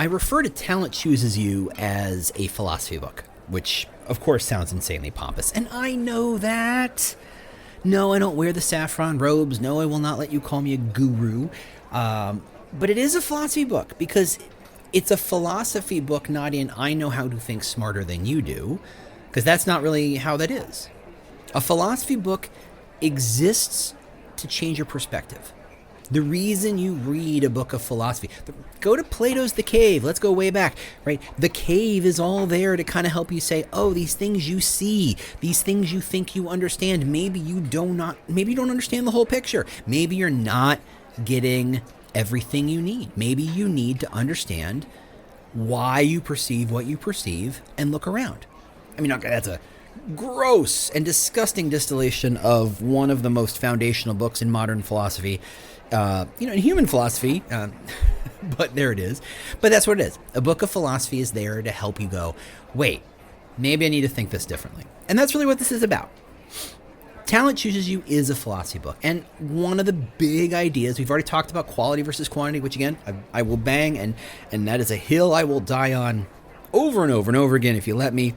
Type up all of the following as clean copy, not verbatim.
I refer to Talent Chooses You as a philosophy book, which of course sounds insanely pompous. And I know that. No, I don't wear the saffron robes. No, I will not let you call me a guru. But it is a philosophy book because it's a philosophy book, not in I know how to think smarter than you do, because that's not really how that is. A philosophy book exists to change your perspective. The reason you read a book of philosophy, go to Plato's The Cave. Let's go way back, right? The cave is all there to kind of help you say, oh, these things you see, these things you think you understand, maybe you don't understand the whole picture. Maybe you're not getting everything you need. Maybe you need to understand why you perceive what you perceive and look around. I mean, that's a gross and disgusting distillation of one of the most foundational books in modern philosophy, in human philosophy, but there it is. But that's what it is. A book of philosophy is there to help you go, wait, maybe I need to think this differently. And that's really what this is about. Talent Chooses You is a philosophy book. And one of the big ideas, we've already talked about quality versus quantity, which again, I will bang, and that is a hill I will die on over and over and over again if you let me.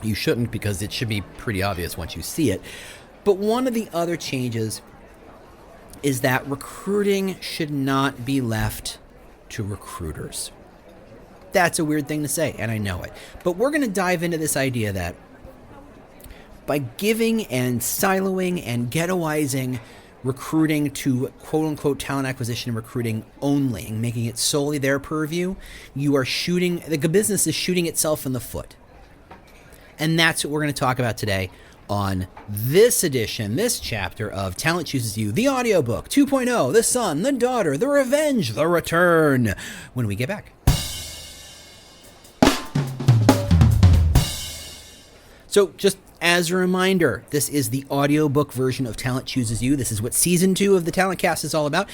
You shouldn't, because it should be pretty obvious once you see it. But one of the other changes is that recruiting should not be left to recruiters. That's a weird thing to say, and I know it. But we're going to dive into this idea that by giving and siloing and ghettoizing recruiting to quote-unquote talent acquisition and recruiting only, and making it solely their purview, the business is shooting itself in the foot. And that's what we're going to talk about today on this chapter of Talent Chooses You, the audiobook 2.0, The Son, the Daughter, the Revenge, the Return, when we get back. So just as a reminder, this is the audiobook version of Talent Chooses You. This is what Season 2 of the Talent Cast is all about.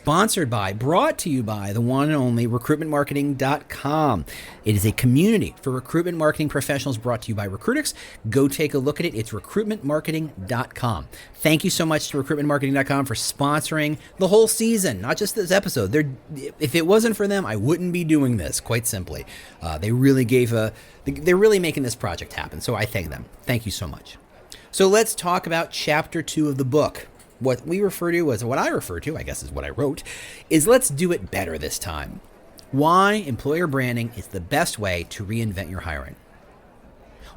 Brought to you by the one and only recruitmentmarketing.com. It is a community for recruitment marketing professionals brought to you by Recruitix. Go take a look at it. It's recruitmentmarketing.com. Thank you so much to recruitmentmarketing.com for sponsoring the whole season, not just this episode. If it wasn't for them, I wouldn't be doing this, quite simply. They're really making this project happen, so I thank them. Thank you so much. So let's talk about chapter 2 of the book. What I refer to, I guess is what I wrote, is let's do it better this time. Why employer branding is the best way to reinvent your hiring.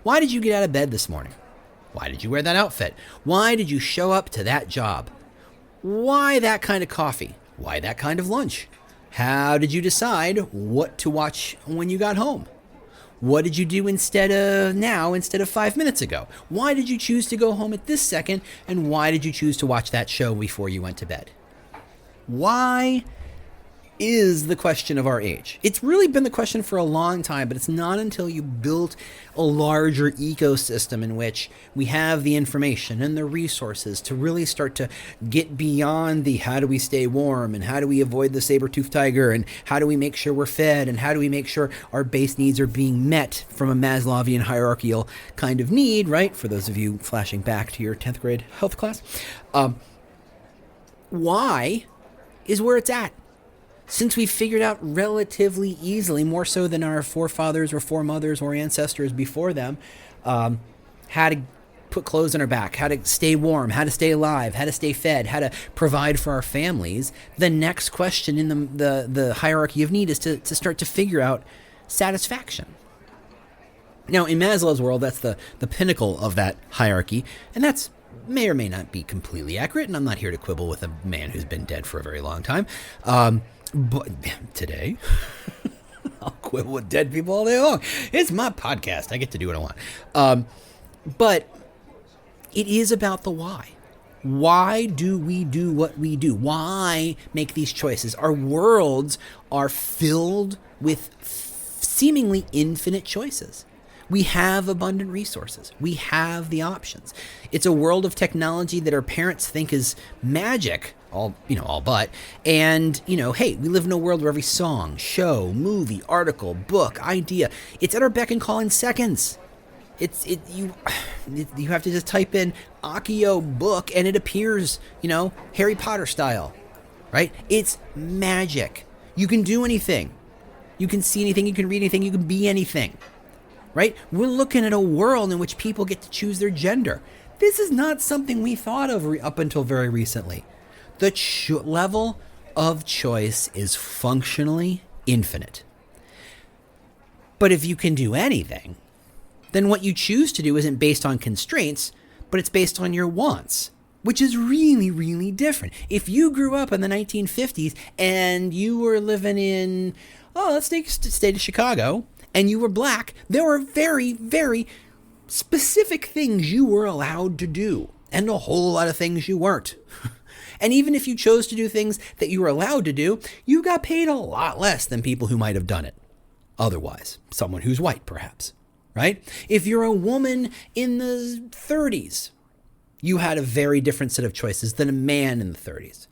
Why did you get out of bed this morning? Why did you wear that outfit? Why did you show up to that job? Why that kind of coffee? Why that kind of lunch? How did you decide what to watch when you got home? What did you do instead of 5 minutes ago? Why did you choose to go home at this second? And why did you choose to watch that show before you went to bed? Why is the question of our age. It's really been the question for a long time, but it's not until you built a larger ecosystem in which we have the information and the resources to really start to get beyond the how do we stay warm and how do we avoid the saber-toothed tiger and how do we make sure we're fed and how do we make sure our base needs are being met from a Maslowian hierarchical kind of need, right? For those of you flashing back to your 10th grade health class. Why is where it's at. Since we figured out relatively easily, more so than our forefathers or foremothers or ancestors before them, how to put clothes on our back, how to stay warm, how to stay alive, how to stay fed, how to provide for our families, the next question in the hierarchy of need is to start to figure out satisfaction. Now, in Maslow's world, that's the pinnacle of that hierarchy, and that's may or may not be completely accurate, and I'm not here to quibble with a man who's been dead for a very long time. But today, I'll quibble with dead people all day long. It's my podcast. I get to do what I want. But it is about the why. Why do we do what we do? Why make these choices? Our worlds are filled with seemingly infinite choices. We have abundant resources. We have the options. It's a world of technology that our parents think is magic, all but. And, hey, we live in a world where every song, show, movie, article, book, idea, it's at our beck and call in seconds. You have to just type in Akio book and it appears, Harry Potter style, right? It's magic. You can do anything. You can see anything, you can read anything, you can be anything, right? We're looking at a world in which people get to choose their gender. This is not something we thought of up until very recently. The level of choice is functionally infinite. But if you can do anything, then what you choose to do isn't based on constraints, but it's based on your wants, which is really, really different. If you grew up in the 1950s and you were living in, let's take the state of Chicago, and you were black, there were very, very specific things you were allowed to do, and a whole lot of things you weren't. And even if you chose to do things that you were allowed to do, you got paid a lot less than people who might have done it otherwise. Someone who's white, perhaps, right? If you're a woman in the 30s, you had a very different set of choices than a man in the 30s,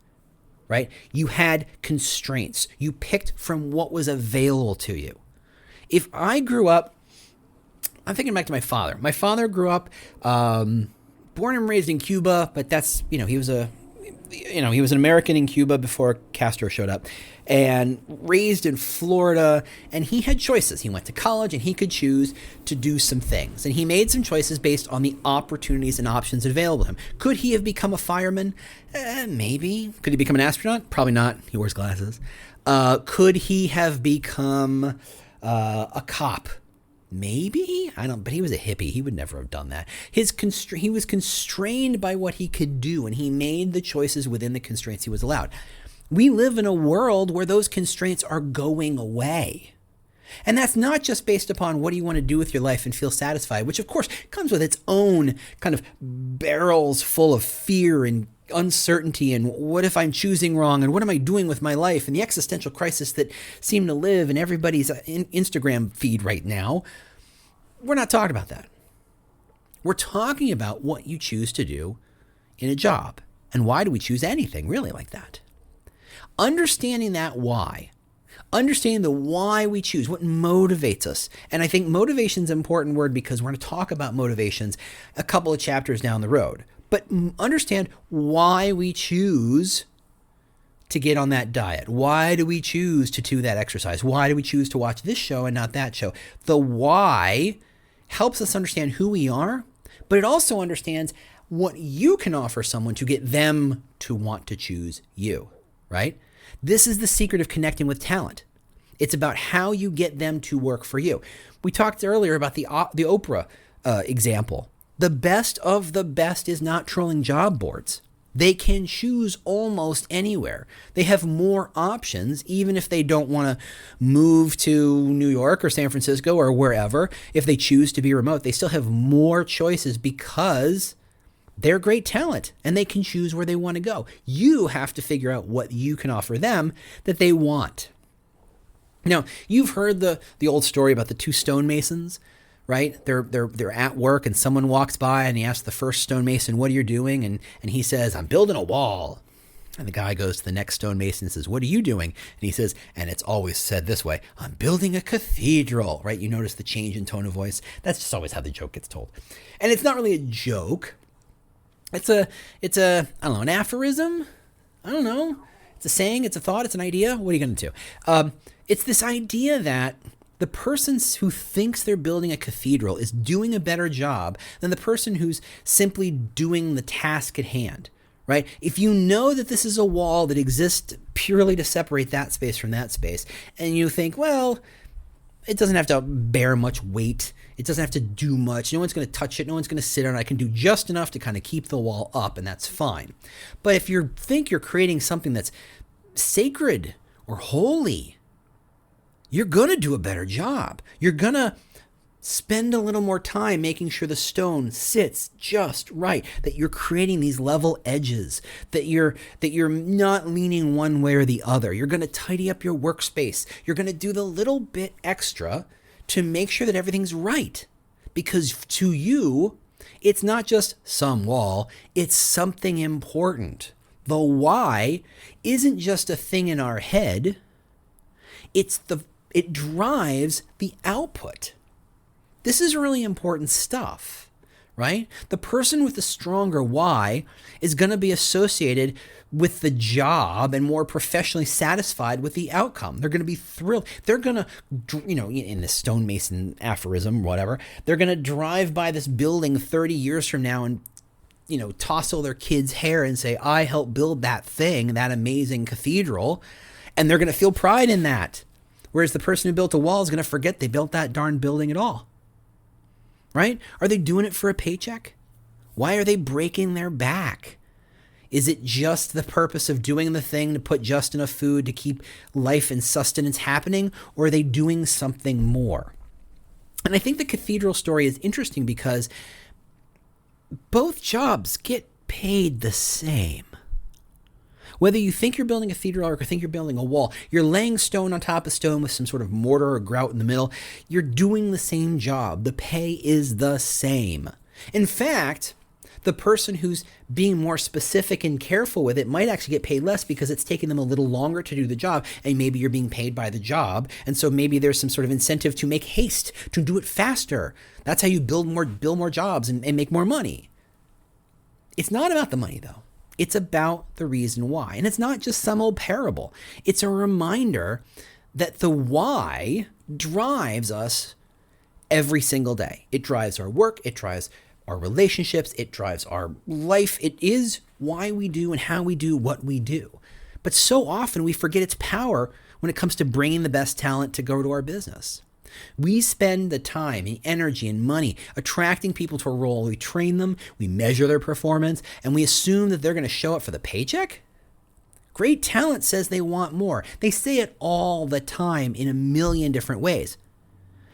right? You had constraints. You picked from what was available to you. If I grew up, I'm thinking back to my father. My father grew up, born and raised in Cuba, but that's, he was an American in Cuba before Castro showed up, and raised in Florida, and he had choices. He went to college and he could choose to do some things, and he made some choices based on the opportunities and options available to him. Could he have become a fireman? Maybe. Could he become an astronaut? Probably not. He wears glasses. Could he have become a cop? Maybe. But he was a hippie. He would never have done that. He was constrained by what he could do, and he made the choices within the constraints he was allowed. We live in a world where those constraints are going away. And that's not just based upon what do you want to do with your life and feel satisfied, which of course comes with its own kind of barrels full of fear and uncertainty and what if I'm choosing wrong and what am I doing with my life and the existential crisis that seem to live in everybody's Instagram feed right now. We're not talking about that. We're talking about what you choose to do in a job. And why do we choose anything really like that? Understanding that why, understanding the why we choose, what motivates us. And I think motivation is an important word because we're going to talk about motivations a couple of chapters down the road. But understand why we choose to get on that diet. Why do we choose to do that exercise? Why do we choose to watch this show and not that show? The why helps us understand who we are, but it also understands what you can offer someone to get them to want to choose you, right? This is the secret of connecting with talent. It's about how you get them to work for you. We talked earlier about the Oprah example. The best of the best is not trolling job boards. They can choose almost anywhere. They have more options, even if they don't want to move to New York or San Francisco or wherever. If they choose to be remote, they still have more choices because they're great talent and they can choose where they want to go. You have to figure out what you can offer them that they want. Now, you've heard the old story about the two stonemasons, right? They're at work and someone walks by and he asks the first stonemason, what are you doing? And he says, I'm building a wall. And the guy goes to the next stonemason and says, what are you doing? And he says, and it's always said this way, I'm building a cathedral, right? You notice the change in tone of voice. That's just always how the joke gets told. And it's not really a joke. It's a I don't know, an aphorism? I don't know. It's a saying, it's a thought, it's an idea. What are you going to do? It's this idea that the person who thinks they're building a cathedral is doing a better job than the person who's simply doing the task at hand, right? If you know that this is a wall that exists purely to separate that space from that space, and you think, well, it doesn't have to bear much weight, it doesn't have to do much, no one's going to touch it, no one's going to sit on it, I can do just enough to kind of keep the wall up, and that's fine. But if you think you're creating something that's sacred or holy, you're going to do a better job. You're going to spend a little more time making sure the stone sits just right, that you're creating these level edges, that you're not leaning one way or the other. You're going to tidy up your workspace. You're going to do the little bit extra to make sure that everything's right. Because to you, it's not just some wall, it's something important. The why isn't just a thing in our head, it drives the output. This is really important stuff, right? The person with the stronger why is going to be associated with the job and more professionally satisfied with the outcome. They're going to be thrilled. They're going to, in the stonemason aphorism, whatever, they're going to drive by this building 30 years from now and, tousle their kids' hair and say, I helped build that thing, that amazing cathedral. And they're going to feel pride in that. Whereas the person who built a wall is going to forget they built that darn building at all. Right? Are they doing it for a paycheck? Why are they breaking their back? Is it just the purpose of doing the thing to put just enough food to keep life and sustenance happening? Or are they doing something more? And I think the cathedral story is interesting because both jobs get paid the same. Whether you think you're building a cathedral or think you're building a wall, you're laying stone on top of stone with some sort of mortar or grout in the middle, you're doing the same job. The pay is the same. In fact, the person who's being more specific and careful with it might actually get paid less because it's taking them a little longer to do the job, and maybe you're being paid by the job, and so maybe there's some sort of incentive to make haste, to do it faster. That's how you build more jobs and make more money. It's not about the money, though. It's about the reason why. And it's not just some old parable. It's a reminder that the why drives us every single day. It drives our work. It drives our relationships. It drives our life. It is why we do and how we do what we do. But so often we forget its power when it comes to bringing the best talent to go to our business. We spend the time and energy and money attracting people to a role. We train them, we measure their performance, and we assume that they're going to show up for the paycheck? Great talent says they want more. They say it all the time in a million different ways.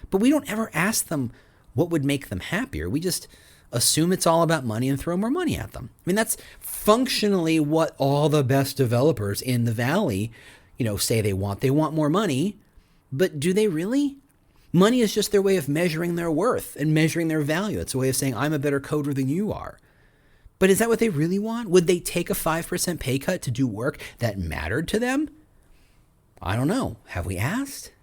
But we don't ever ask them what would make them happier. We just assume it's all about money and throw more money at them. I mean, that's functionally what all the best developers in the Valley, say they want. They want more money, but do they really? Money is just their way of measuring their worth and measuring their value. It's a way of saying, I'm a better coder than you are. But is that what they really want? Would they take a 5% pay cut to do work that mattered to them? I don't know. Have we asked?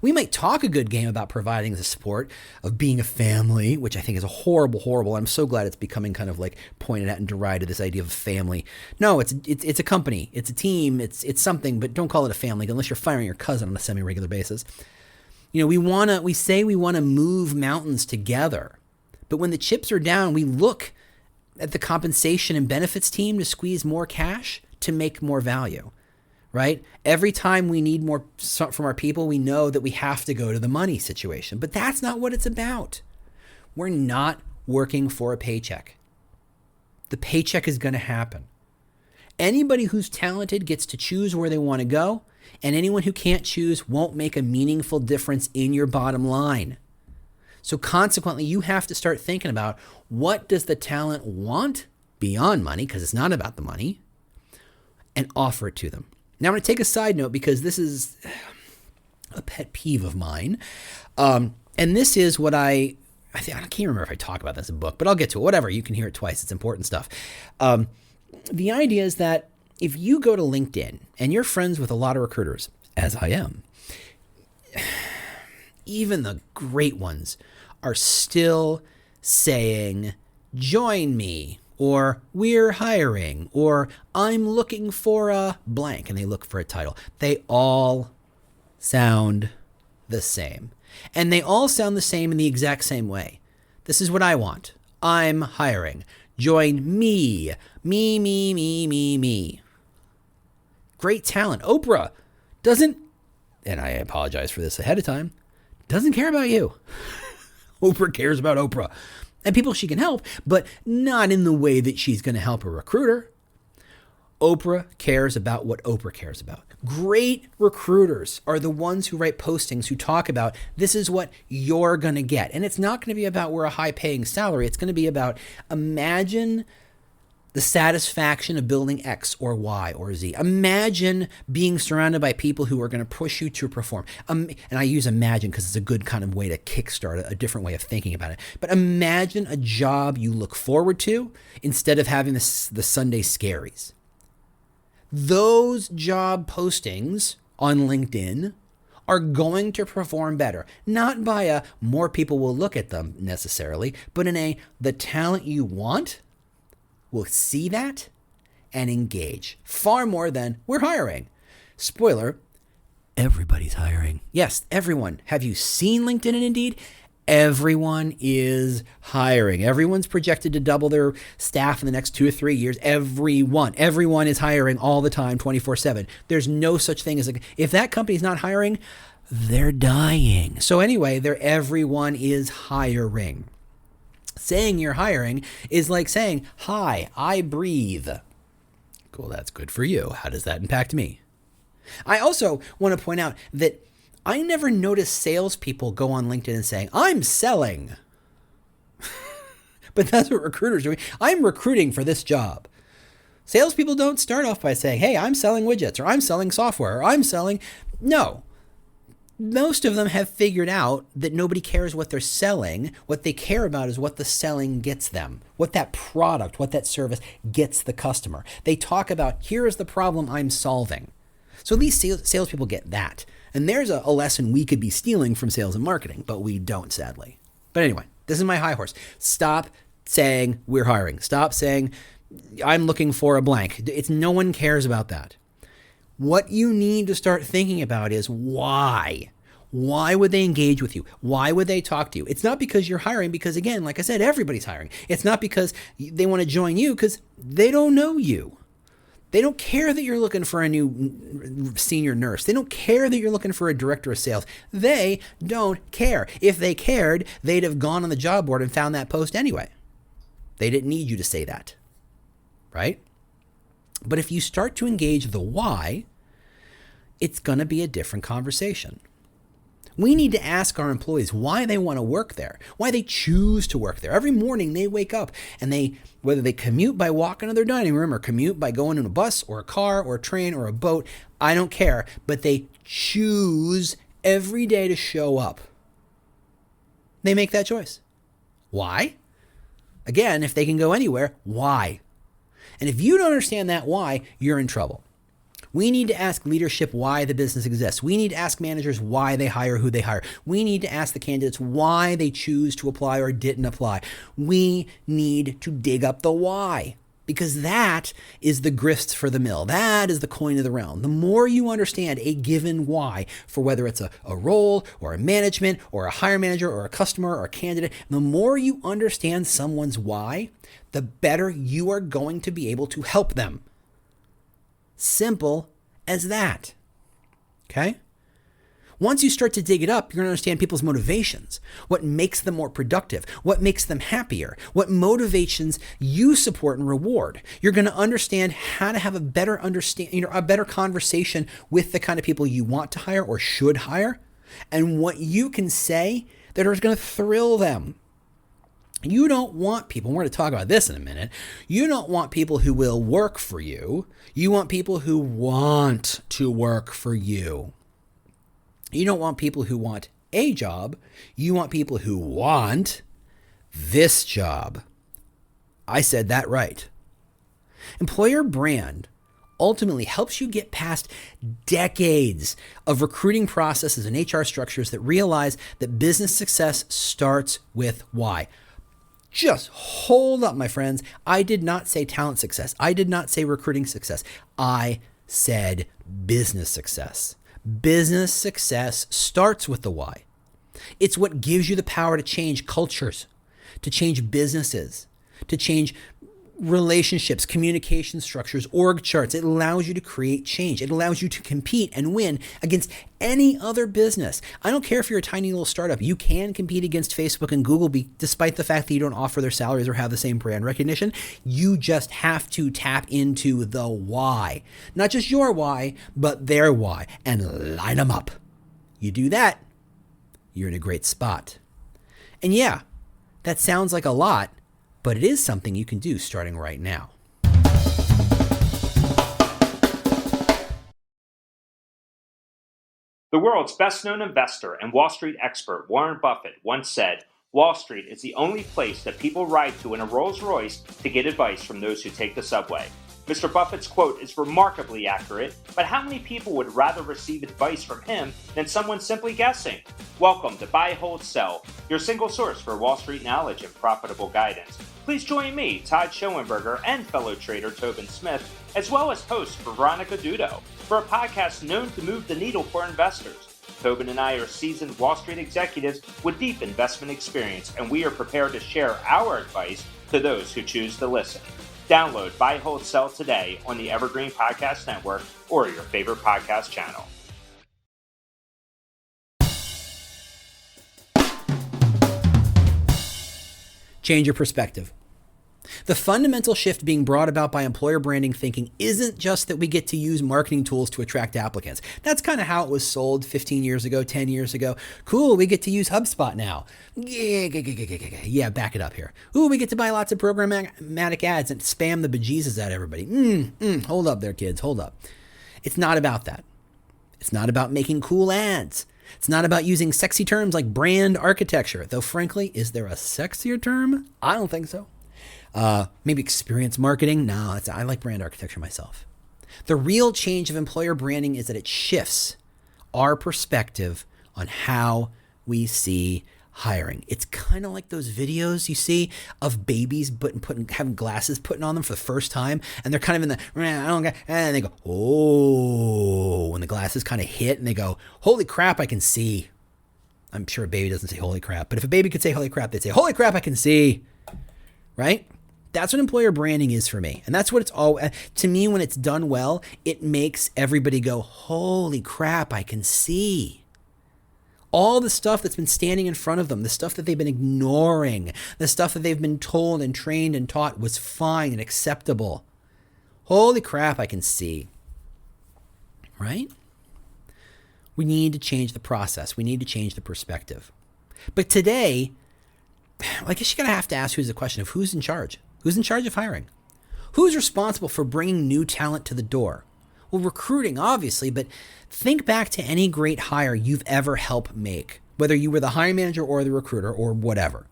We might talk a good game about providing the support of being a family, which I think is a horrible. I'm so glad it's becoming kind of like pointed at and derided, this idea of a family. No, it's a company. It's a team. It's something, but don't call it a family unless you're firing your cousin on a semi-regular basis. We say we want to move mountains together, but when the chips are down, we look at the compensation and benefits team to squeeze more cash to make more value, right? Every time we need more from our people, we know that we have to go to the money situation, but that's not what it's about. We're not working for a paycheck. The paycheck is going to happen. Anybody who's talented gets to choose where they want to go, and anyone who can't choose won't make a meaningful difference in your bottom line. So consequently, you have to start thinking about, what does the talent want beyond money, because it's not about the money, and offer it to them. Now I'm going to take a side note because this is a pet peeve of mine. And this is what I can't remember if I talk about this in a book, but I'll get to it. Whatever, you can hear it twice. It's important stuff. The idea is that if you go to LinkedIn and you're friends with a lot of recruiters, as I am, even the great ones are still saying, join me, or we're hiring, or I'm looking for a blank, and they look for a title. They all sound the same. And they all sound the same in the exact same way. This is what I want. I'm hiring. Join me. Me. Great talent. Oprah doesn't, and I apologize for this ahead of time, doesn't care about you. Oprah cares about Oprah and people she can help, but not in the way that she's going to help a recruiter. Oprah cares about what Oprah cares about. Great recruiters are the ones who write postings who talk about, this is what you're going to get. And it's not going to be about we're a high paying salary. It's going to be about, imagine the satisfaction of building X or Y or Z. Imagine being surrounded by people who are going to push you to perform. And I use imagine because it's a good kind of way to kickstart a different way of thinking about it. But imagine a job you look forward to instead of having the Sunday scaries. Those job postings on LinkedIn are going to perform better, not by a more people will look at them necessarily, but in a the talent you want will see that and engage far more than we're hiring. Spoiler, everybody's hiring. Yes, everyone. Have you seen LinkedIn and Indeed? Everyone is hiring. Everyone's projected to double their staff in the next 2 or 3 years. Everyone is hiring all the time, 24/7. There's no such thing as if that company's not hiring, they're dying. So anyway, everyone is hiring. Saying you're hiring is like saying, hi, I breathe. Cool, that's good for you. How does that impact me? I also want to point out that I never notice salespeople go on LinkedIn and saying, I'm selling. But that's what recruiters are doing. I'm recruiting for this job. Salespeople don't start off by saying, hey, I'm selling widgets, or I'm selling software, or I'm selling. No. Most of them have figured out that nobody cares what they're selling. What they care about is what the selling gets them, what that product, what that service gets the customer. They talk about, here is the problem I'm solving. So at least salespeople get that. And there's a lesson we could be stealing from sales and marketing, but we don't, sadly. But anyway, this is my high horse. Stop saying we're hiring. Stop saying I'm looking for a blank. No one cares about that. What you need to start thinking about is why. Why would they engage with you? Why would they talk to you? It's not because you're hiring, because again, like I said, everybody's hiring. It's not because they want to join you, because they don't know you. They don't care that you're looking for a new senior nurse. They don't care that you're looking for a director of sales. They don't care. If they cared, they'd have gone on the job board and found that post anyway. They didn't need you to say that, right? But if you start to engage the why, it's going to be a different conversation. We need to ask our employees why they want to work there, why they choose to work there. Every morning they wake up and whether they commute by walking to their dining room or commute by going in a bus or a car or a train or a boat, I don't care, but they choose every day to show up. They make that choice. Why? Again, if they can go anywhere, why? And if you don't understand that why, you're in trouble. We need to ask leadership why the business exists. We need to ask managers why they hire who they hire. We need to ask the candidates why they choose to apply or didn't apply. We need to dig up the why, because that is the grist for the mill. That is the coin of the realm. The more you understand a given why, for whether it's a role or a management or a hire manager or a customer or a candidate, the more you understand someone's why, the better you are going to be able to help them. Simple as that. Okay? Once you start to dig it up, you're going to understand people's motivations, what makes them more productive, what makes them happier, what motivations you support and reward. You're going to understand how to have a better a better conversation with the kind of people you want to hire or should hire, and what you can say that is going to thrill them. You don't want people, we're going to talk about this in a minute, you don't want people who will work for you. You want people who want to work for you. You don't want people who want a job. You want people who want this job. I said that right. Employer brand ultimately helps you get past decades of recruiting processes and HR structures that realize that business success starts with why. Just hold up, my friends. I did not say talent success. I did not say recruiting success. I said business success. Business success starts with the why. It's what gives you the power to change cultures, to change businesses, to change relationships, communication structures, org charts. It allows you to create change. It allows you to compete and win against any other business. I don't care if you're a tiny little startup. You can compete against Facebook and Google despite the fact that you don't offer their salaries or have the same brand recognition. You just have to tap into the why. Not just your why, but their why, and line them up. You do that, you're in a great spot. And yeah, that sounds like a lot, but it is something you can do starting right now. The world's best-known investor and Wall Street expert Warren Buffett once said, "Wall Street is the only place that people ride to in a Rolls-Royce to get advice from those who take the subway." Mr. Buffett's quote is remarkably accurate, but how many people would rather receive advice from him than someone simply guessing? Welcome to Buy, Hold, Sell, your single source for Wall Street knowledge and profitable guidance. Please join me, Todd Schoenberger, and fellow trader Tobin Smith, as well as host Veronica Dudo, for a podcast known to move the needle for investors. Tobin and I are seasoned Wall Street executives with deep investment experience, and we are prepared to share our advice to those who choose to listen. Download Buy, Hold, Sell today on the Evergreen Podcast Network or your favorite podcast channel. Change your perspective. The fundamental shift being brought about by employer branding thinking isn't just that we get to use marketing tools to attract applicants. That's kind of how it was sold 15 years ago, 10 years ago. Cool, we get to use HubSpot now. Yeah, back it up here. Ooh, we get to buy lots of programmatic ads and spam the bejesus out of everybody. Hold up there, kids, hold up. It's not about that. It's not about making cool ads. It's not about using sexy terms like brand architecture. Though frankly, is there a sexier term? I don't think so. Maybe experience marketing? No, I like brand architecture myself. The real change of employer branding is that it shifts our perspective on how we see hiring. It's kind of like those videos you see of babies having glasses putting on them for the first time, and they're kind of in the, and they go, oh, when the glasses kind of hit and they go, holy crap, I can see. I'm sure a baby doesn't say holy crap, but if a baby could say holy crap, they'd say, holy crap, I can see, right? That's what employer branding is for me. And that's what it's all, to me, when it's done well, it makes everybody go, holy crap, I can see. All the stuff that's been standing in front of them, the stuff that they've been ignoring, the stuff that they've been told and trained and taught was fine and acceptable. Holy crap, I can see. Right? We need to change the process. We need to change the perspective. But today, I guess you're going to have to ask who's the question of who's in charge. Who's in charge of hiring? Who's responsible for bringing new talent to the door? Well, recruiting, obviously, but think back to any great hire you've ever helped make, whether you were the hiring manager or the recruiter or whatever.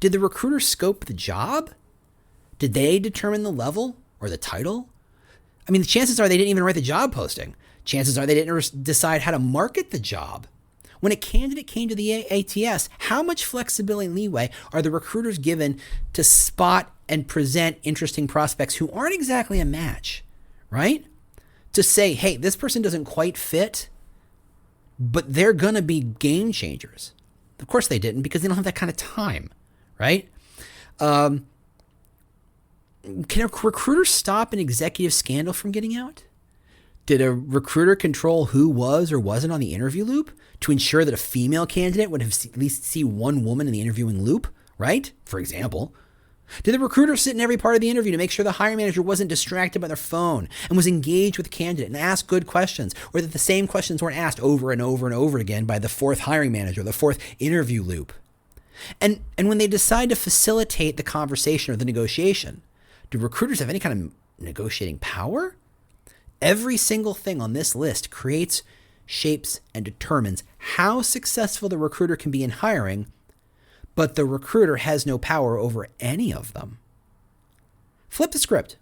Did the recruiter scope the job? Did they determine the level or the title? I mean, the chances are they didn't even write the job posting. Chances are they didn't decide how to market the job. When a candidate came to the ATS, how much flexibility and leeway are the recruiters given to spot and present interesting prospects who aren't exactly a match, right? To say, hey, this person doesn't quite fit, but they're going to be game changers. Of course they didn't, because they don't have that kind of time, right? Can a recruiter stop an executive scandal from getting out? Did a recruiter control who was or wasn't on the interview loop to ensure that a female candidate would have at least see one woman in the interviewing loop, right? For example. Did the recruiter sit in every part of the interview to make sure the hiring manager wasn't distracted by their phone and was engaged with the candidate and asked good questions, or that the same questions weren't asked over and over and over again by the fourth hiring manager, the fourth interview loop? And when they decide to facilitate the conversation or the negotiation, do recruiters have any kind of negotiating power? Every single thing on this list creates, shapes, and determines how successful the recruiter can be in hiring, but the recruiter has no power over any of them. Flip the script.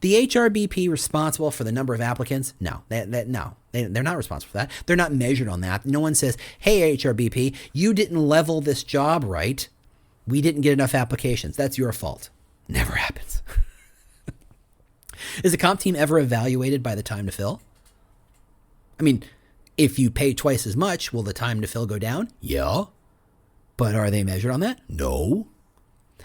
The HRBP responsible for the number of applicants? No, they're not responsible for that. They're not measured on that. No one says, hey, HRBP, you didn't level this job right. We didn't get enough applications. That's your fault. Never happens. Is the comp team ever evaluated by the time to fill? I mean, if you pay twice as much, will the time to fill go down? Yeah. But are they measured on that? No.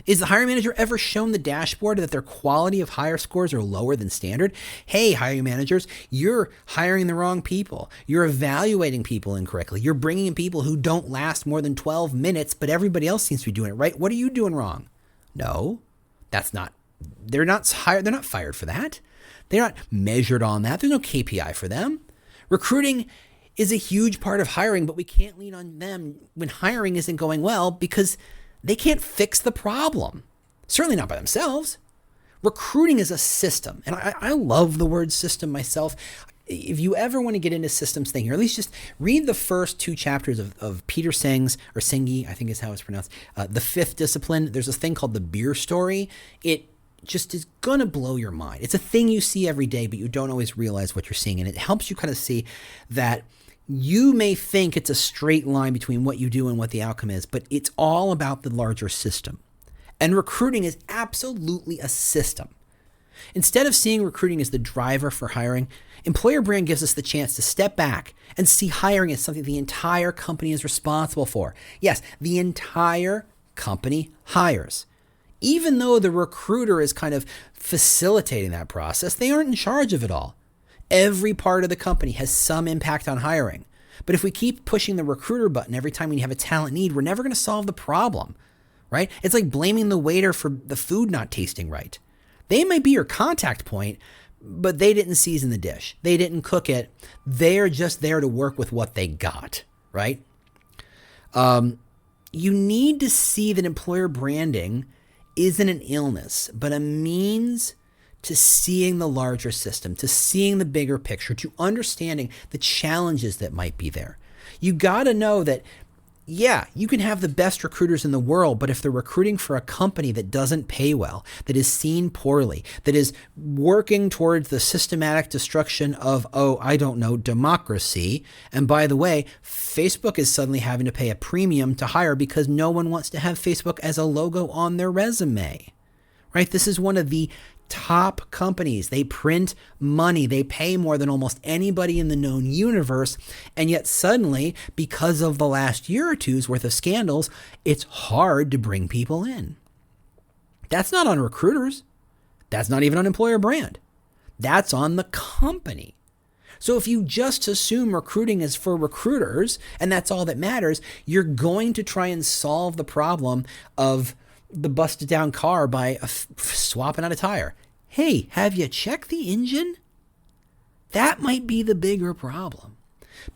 Is the hiring manager ever shown the dashboard that their quality of hire scores are lower than standard? Hey, hiring managers, you're hiring the wrong people. You're evaluating people incorrectly. You're bringing in people who don't last more than 12 minutes, but everybody else seems to be doing it right. What are you doing wrong? No, that's not. They're not hired. They're not fired for that. They're not measured on that. There's no KPI for them. Recruiting is a huge part of hiring, but we can't lean on them when hiring isn't going well because they can't fix the problem. Certainly not by themselves. Recruiting is a system. And I love the word system myself. If you ever want to get into systems thinking, or at least just read the first 2 chapters of Peter Singh's, or Singhi, I think is how it's pronounced, The Fifth Discipline. There's a thing called the beer story. It just is going to blow your mind. It's a thing you see every day, but you don't always realize what you're seeing. And it helps you kind of see that you may think it's a straight line between what you do and what the outcome is, but it's all about the larger system. And recruiting is absolutely a system. Instead of seeing recruiting as the driver for hiring, employer brand gives us the chance to step back and see hiring as something the entire company is responsible for. Yes, the entire company hires. Even though the recruiter is kind of facilitating that process, they aren't in charge of it all. Every part of the company has some impact on hiring. But if we keep pushing the recruiter button every time we have a talent need, we're never going to solve the problem, right? It's like blaming the waiter for the food not tasting right. They might be your contact point, but they didn't season the dish. They didn't cook it. They're just there to work with what they got, right? You need to see that employer branding isn't an illness, but a means to seeing the larger system, to seeing the bigger picture, to understanding the challenges that might be there. You got to know that, yeah, you can have the best recruiters in the world, but if they're recruiting for a company that doesn't pay well, that is seen poorly, that is working towards the systematic destruction of, democracy. And by the way, Facebook is suddenly having to pay a premium to hire because no one wants to have Facebook as a logo on their resume, right? This is one of the top companies. They print money. They pay more than almost anybody in the known universe. And yet suddenly, because of the last year or two's worth of scandals, it's hard to bring people in. That's not on recruiters. That's not even on employer brand. That's on the company. So if you just assume recruiting is for recruiters and that's all that matters, you're going to try and solve the problem of the busted down car by swapping out a tire. Hey, have you checked the engine? That might be the bigger problem.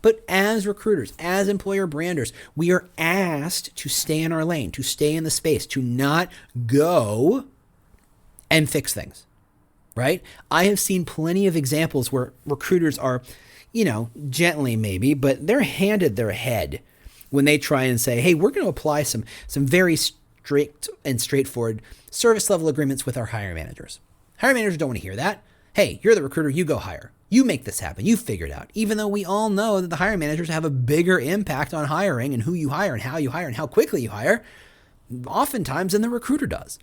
But as recruiters, as employer branders, we are asked to stay in our lane, to stay in the space, to not go and fix things, right? I have seen plenty of examples where recruiters are, gently maybe, but they're handed their head when they try and say, hey, we're going to apply some very strict and straightforward service level agreements with our hiring managers. Hiring managers don't want to hear that. Hey, you're the recruiter, you go hire. You make this happen. You figure it out. Even though we all know that the hiring managers have a bigger impact on hiring and who you hire and how quickly you hire, oftentimes than the recruiter does.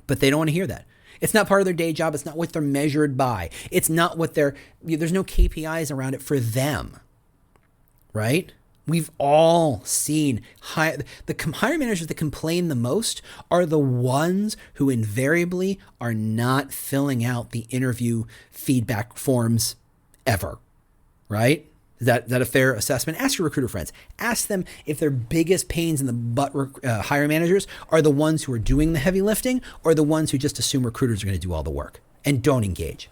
But they don't want to hear that. It's not part of their day job. It's not what they're measured by. It's not what there's no KPIs around it for them, right? We've all seen the hiring managers that complain the most are the ones who invariably are not filling out the interview feedback forms ever, right? Is that a fair assessment? Ask your recruiter friends. Ask them if their biggest pains in the butt hiring managers are the ones who are doing the heavy lifting or the ones who just assume recruiters are going to do all the work and don't engage.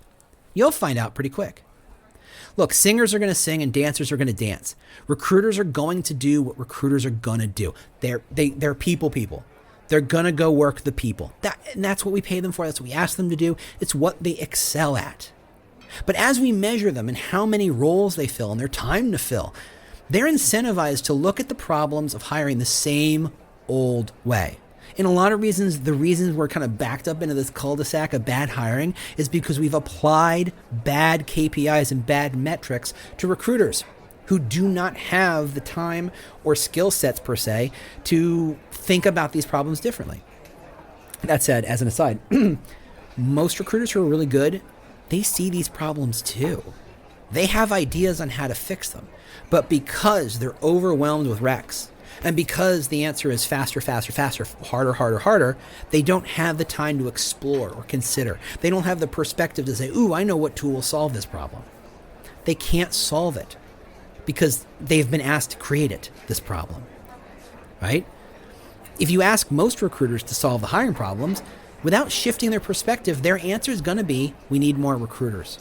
You'll find out pretty quick. Look, singers are going to sing and dancers are going to dance. Recruiters are going to do what recruiters are going to do. They're people. They're going to go work the people. And that's what we pay them for. That's what we ask them to do. It's what they excel at. But as we measure them and how many roles they fill and their time to fill, they're incentivized to look at the problems of hiring the same old way. In a lot of reasons, the reasons we're kind of backed up into this cul-de-sac of bad hiring is because we've applied bad KPIs and bad metrics to recruiters who do not have the time or skill sets per se to think about these problems differently. That said, as an aside, most recruiters who are really good, they see these problems too. They have ideas on how to fix them, but because they're overwhelmed with recs, and because the answer is faster, harder, they don't have the time to explore or consider. They don't have the perspective to say, ooh, I know what tool will solve this problem. They can't solve it because they've been asked to create this problem, right? If you ask most recruiters to solve the hiring problems, without shifting their perspective, their answer is going to be, we need more recruiters.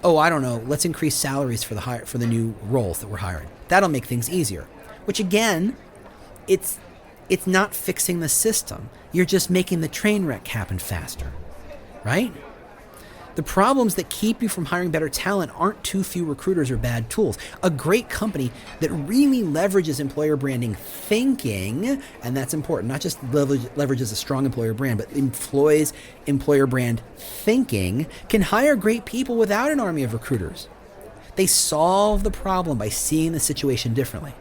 Oh, I don't know, let's increase salaries for the new roles that we're hiring. That'll make things easier. Which again, it's not fixing the system. You're just making the train wreck happen faster, right? The problems that keep you from hiring better talent aren't too few recruiters or bad tools. A great company that really leverages employer branding thinking, and that's important, not just leverages a strong employer brand, but employs employer brand thinking, can hire great people without an army of recruiters. They solve the problem by seeing the situation differently.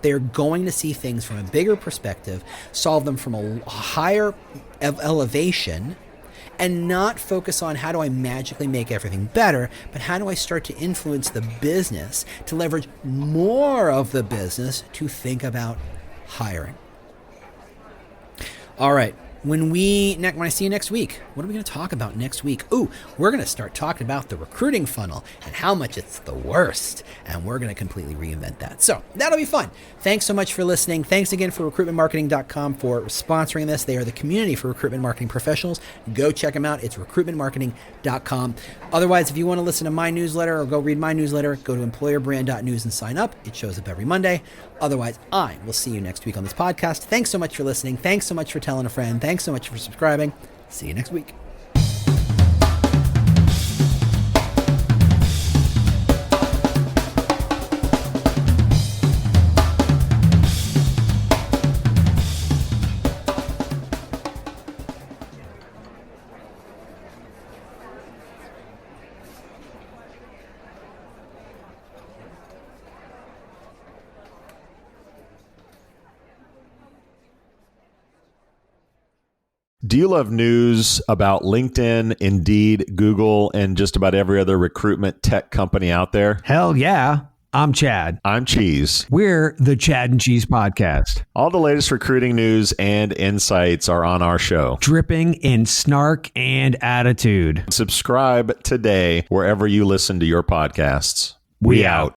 They are going to see things from a bigger perspective, solve them from a higher elevation, and not focus on how do I magically make everything better, but how do I start to influence the business to leverage more of the business to think about hiring. All right. When I see you next week, what are we going to talk about next week? Ooh, we're going to start talking about the recruiting funnel and how much it's the worst. And we're going to completely reinvent that. So that'll be fun. Thanks so much for listening. Thanks again for recruitmentmarketing.com for sponsoring this. They are the community for recruitment marketing professionals. Go check them out. It's recruitmentmarketing.com. Otherwise, if you want to listen to my newsletter or go read my newsletter, go to employerbrand.news and sign up. It shows up every Monday. Otherwise, I will see you next week on this podcast. Thanks so much for listening. Thanks so much for telling a friend. Thanks so much for subscribing. See you next week. Do you love news about LinkedIn, Indeed, Google, and just about every other recruitment tech company out there? Hell yeah. I'm Chad. I'm Cheese. We're the Chad and Cheese Podcast. All the latest recruiting news and insights are on our show. Dripping in snark and attitude. Subscribe today wherever you listen to your podcasts. We out.